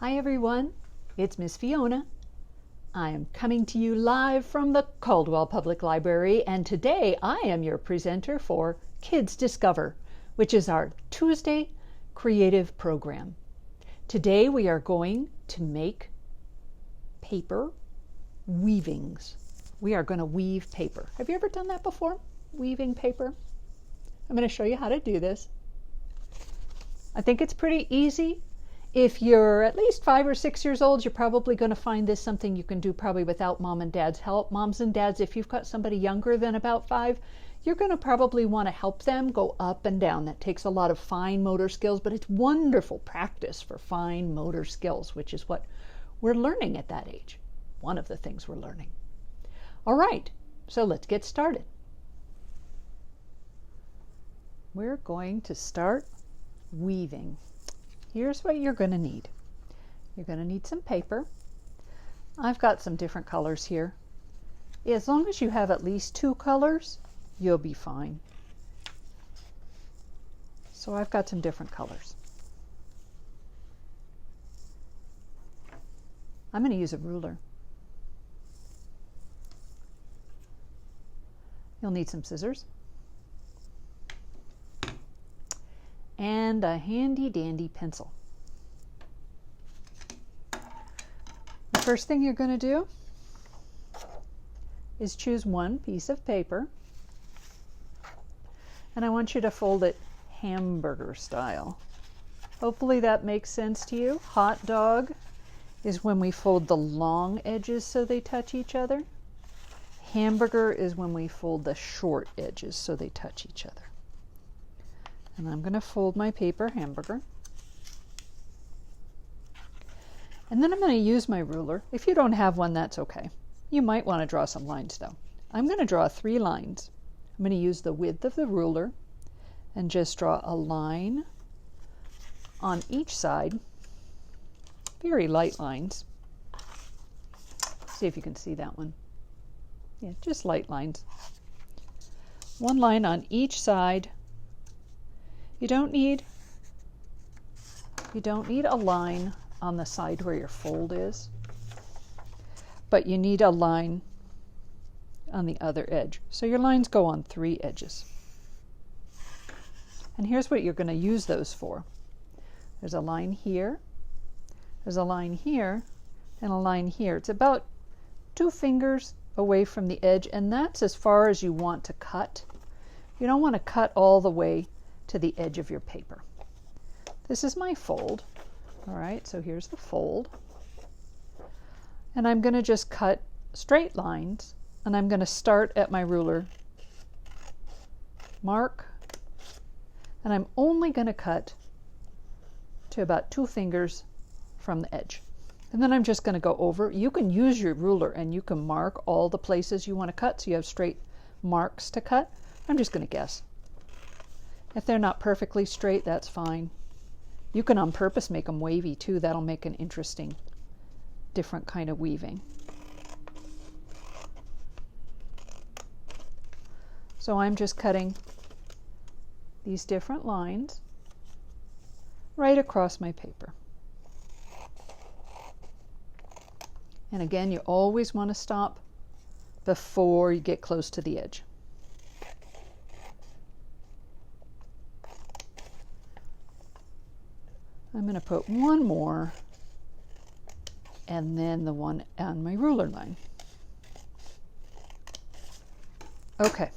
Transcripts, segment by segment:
Hi everyone, it's Miss Fiona. I am coming to you live from the Caldwell Public Library, and today I am your presenter for Kids Discover, which is our Tuesday creative program. Today we are going to make paper weavings. We are going to weave paper. Have you ever done that before? Weaving paper? I'm going to show you how to do this. I think it's pretty easy. If you're at least 5 or 6 years old, you're probably going to find this something you can do probably without mom and dad's help. Moms and dads, if you've got somebody younger than about 5, you're going to probably want to help them go up and down. That takes a lot of fine motor skills, but it's wonderful practice for fine motor skills, which is what we're learning at that age. One of the things we're learning. All right, so let's get started. We're going to start weaving. Here's what you're going to need. You're going to need some paper. I've got some different colors here. As long as you have at least 2 colors, you'll be fine. So I've got some different colors. I'm going to use a ruler. You'll need some scissors and a handy dandy pencil. The first thing you're going to do is choose one piece of paper, and I want you to fold it hamburger style. Hopefully that makes sense to you. Hot dog is when we fold the long edges so they touch each other. Hamburger is when we fold the short edges so they touch each other. And I'm going to fold my paper hamburger. And then I'm going to use my ruler. If you don't have one, that's okay. You might want to draw some lines though. I'm going to draw 3 lines. I'm going to use the width of the ruler and just draw a line on each side. Very light lines. See if you can see that one. Yeah, just light lines. 1 line on each side. You don't need a line on the side where your fold is, but you need a line on the other edge. So your lines go on 3 edges. And here's what you're going to use those for. There's a line here, there's a line here, and a line here. It's about 2 fingers away from the edge, and that's as far as you want to cut. You don't want to cut all the way to the edge of your paper. This is my fold. All right, so here's the fold. And I'm going to just cut straight lines, and I'm going to start at my ruler, mark, and I'm only going to cut to about 2 fingers from the edge. And then I'm just going to go over. You can use your ruler and you can mark all the places you want to cut so you have straight marks to cut. I'm just going to guess. If they're not perfectly straight, that's fine. You can on purpose make them wavy too. That'll make an interesting, different kind of weaving. So I'm just cutting these different lines right across my paper. And again, you always want to stop before you get close to the edge. I'm going to put 1 more and then the one on my ruler line. Okay.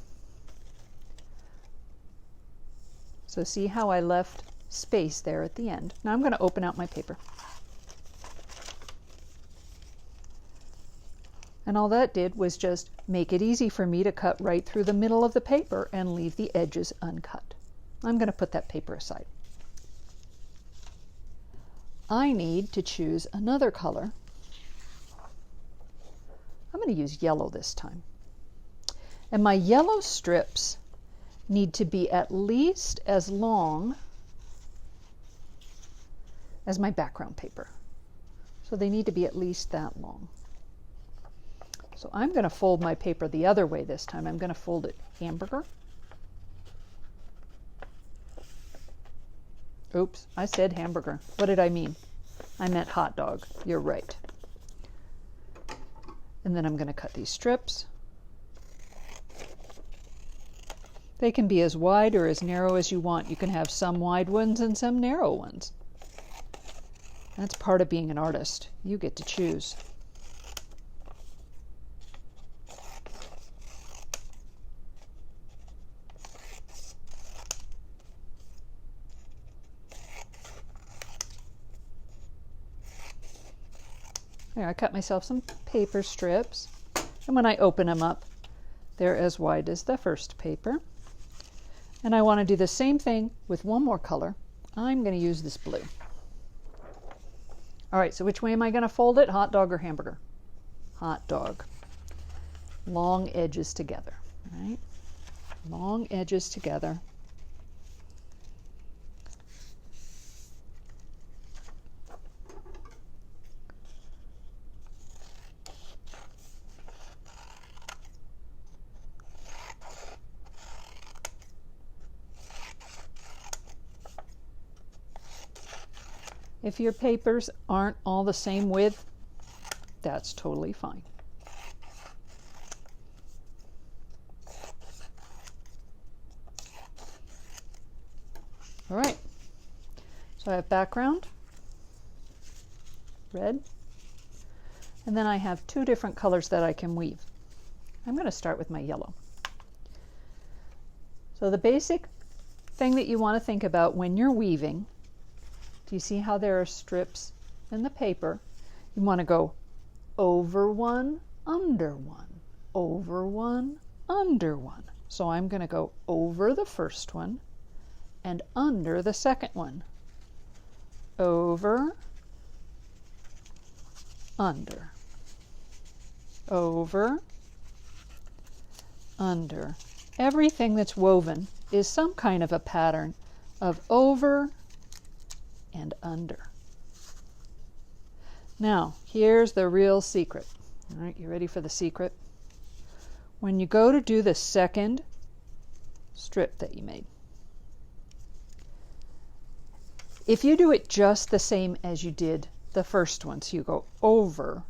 So see how I left space there at the end. Now I'm going to open out my paper. And all that did was just make it easy for me to cut right through the middle of the paper and leave the edges uncut. I'm going to put that paper aside. I need to choose another color. I'm going to use yellow this time. And my yellow strips need to be at least as long as my background paper. So they need to be at least that long. So I'm going to fold my paper the other way this time. I'm going to fold it hamburger. Oops, I said hamburger. What did I mean? I meant hot dog. You're right. And then I'm going to cut these strips. They can be as wide or as narrow as you want. You can have some wide ones and some narrow ones. That's part of being an artist. You get to choose. There, I cut myself some paper strips, and when I open them up, they're as wide as the first paper. And I want to do the same thing with one more color. I'm going to use this blue. All right, so which way am I going to fold it? Hot dog or hamburger? Hot dog. Long edges together, right? Long edges together. If your papers aren't all the same width, that's totally fine. All right, so I have background, red, and then I have two different colors that I can weave. I'm going to start with my yellow. So the basic thing that you want to think about when you're weaving, do you see how there are strips in the paper? You want to go over one, under one, over one, under one. So I'm going to go over the first one and under the second one. Over, under, over, under. Everything that's woven is some kind of a pattern of over and under. Now, here's the real secret. All right, you ready for the secret? When you go to do the second strip that you made, if you do it just the same as you did the first one, so you go over,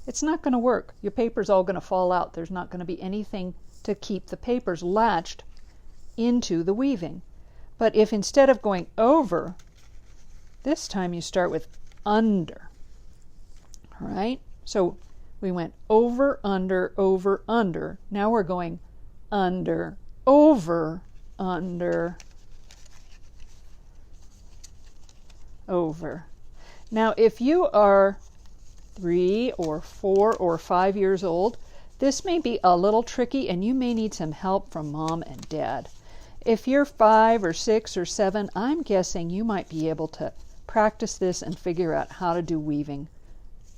it's not going to work. Your paper's all going to fall out. There's not going to be anything to keep the papers latched into the weaving. But if instead of going over, this time you start with under. All right? So we went over, under, over, under. Now we're going under, over, under, over. Now, if you are 3 or 4 or 5 years old, this may be a little tricky and you may need some help from mom and dad. If you're 5 or 6 or 7, I'm guessing you might be able to practice this and figure out how to do weaving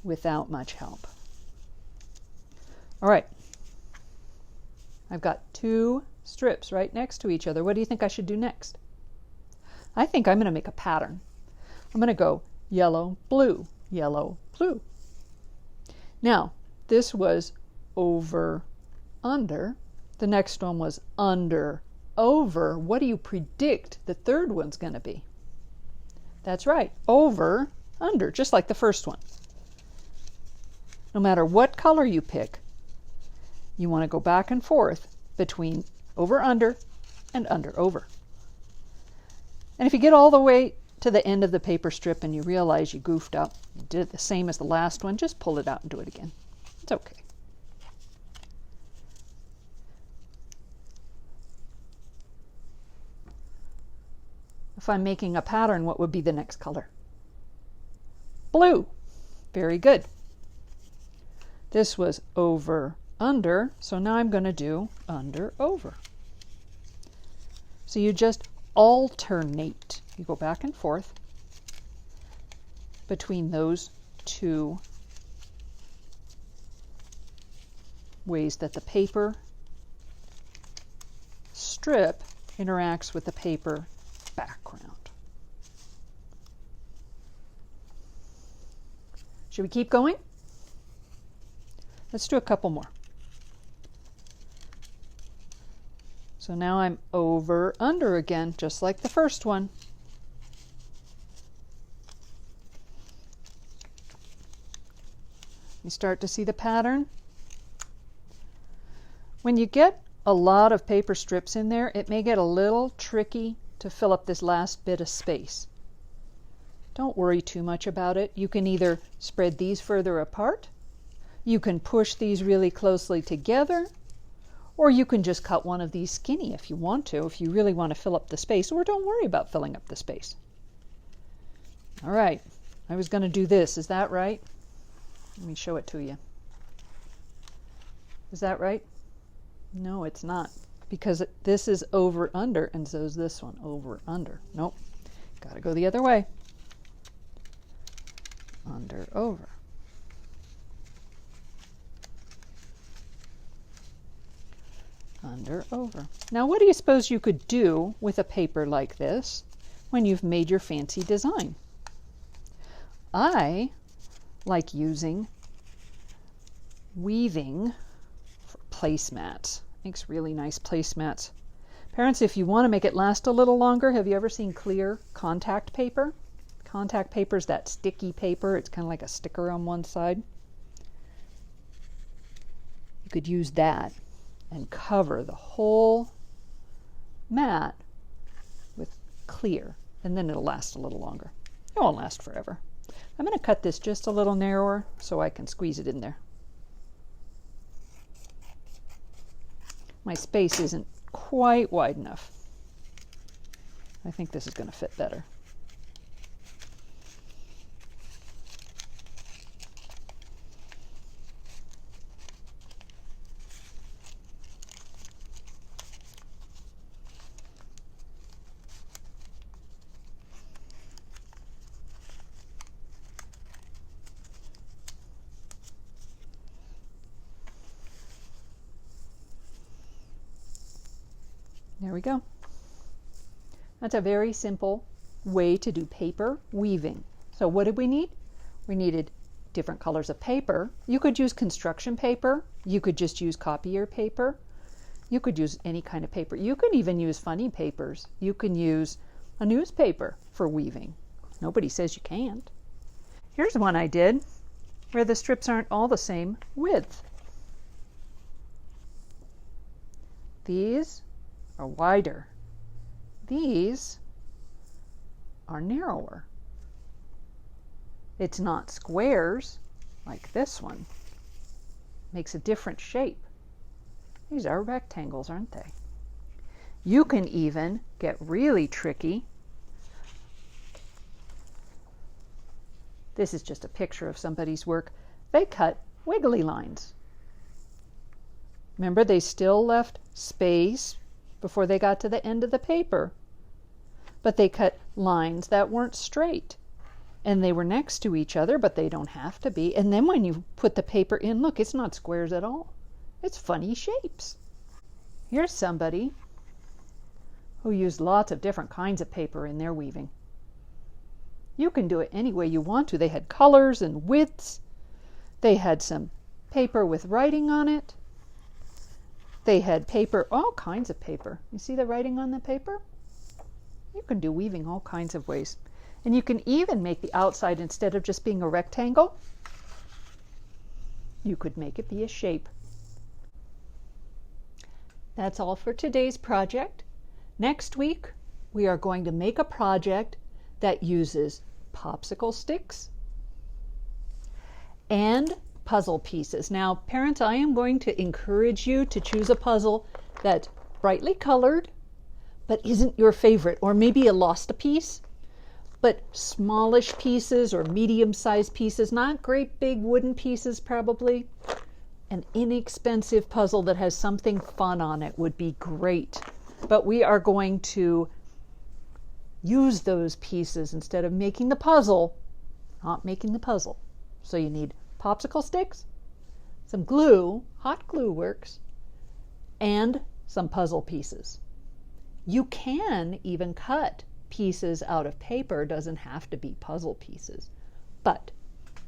without much help. All right, I've got 2 strips right next to each other. What do you think I should do next? I think I'm going to make a pattern. I'm going to go yellow, blue, yellow, blue. Now, this was over, under. The next one was under, over. What do you predict the third one's going to be? That's right, over, under, just like the first one. No matter what color you pick, you want to go back and forth between over, under, and under, over. And if you get all the way to the end of the paper strip and you realize you goofed up, you did it the same as the last one, just pull it out and do it again. It's okay. If I'm making a pattern, what would be the next color? Blue. Very good. This was over, under, so now I'm going to do under, over. So you just alternate. You go back and forth between those 2 ways that the paper strip interacts with the paper background. Should we keep going? Let's do a couple more. So now I'm over, under again, just like the first one. You start to see the pattern? When you get a lot of paper strips in there, it may get a little tricky to fill up this last bit of space. Don't worry too much about it. You can either spread these further apart, you can push these really closely together, or you can just cut one of these skinny if you want to, if you really want to fill up the space, or don't worry about filling up the space. All right, I was going to do this. Is that right? Let me show it to you. Is that right? No, it's not, because this is over under, and so is this one over under. Nope, got to go the other way. Under, over. Under, over. Now, what do you suppose you could do with a paper like this when you've made your fancy design? I like using weaving for placemats. Makes really nice placemats. Parents, if you want to make it last a little longer, have you ever seen clear contact paper? Contact paper is that sticky paper. It's kind of like a sticker on one side. You could use that and cover the whole mat with clear, and then it'll last a little longer. It won't last forever. I'm going to cut this just a little narrower so I can squeeze it in there. My space isn't quite wide enough. I think this is going to fit better. There we go. That's a very simple way to do paper weaving. So what did we need? We needed different colors of paper. You could use construction paper. You could just use copier paper. You could use any kind of paper. You could even use funny papers. You can use a newspaper for weaving. Nobody says you can't. Here's one I did where the strips aren't all the same width. These are wider. These are narrower. It's not squares like this one. Makes a different shape. These are rectangles, aren't they? You can even get really tricky. This is just a picture of somebody's work. They cut wiggly lines. Remember, they still left space before they got to the end of the paper. But they cut lines that weren't straight. And they were next to each other, but they don't have to be. And then when you put the paper in, look, it's not squares at all. It's funny shapes. Here's somebody who used lots of different kinds of paper in their weaving. You can do it any way you want to. They had colors and widths. They had some paper with writing on it. They had paper, all kinds of paper. You see the writing on the paper? You can do weaving all kinds of ways. And you can even make the outside, instead of just being a rectangle, you could make it be a shape. That's all for today's project. Next week, we are going to make a project that uses popsicle sticks and puzzle pieces. Now, parents, I am going to encourage you to choose a puzzle that's brightly colored, but isn't your favorite, or maybe you lost a piece, but smallish pieces or medium-sized pieces, not great big wooden pieces probably. An inexpensive puzzle that has something fun on it would be great. But we are going to use those pieces instead of making the puzzle, not making the puzzle. So you need popsicle sticks, some glue, hot glue works, and some puzzle pieces. You can even cut pieces out of paper, doesn't have to be puzzle pieces, but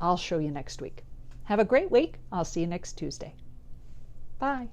I'll show you next week. Have a great week. I'll see you next Tuesday. Bye.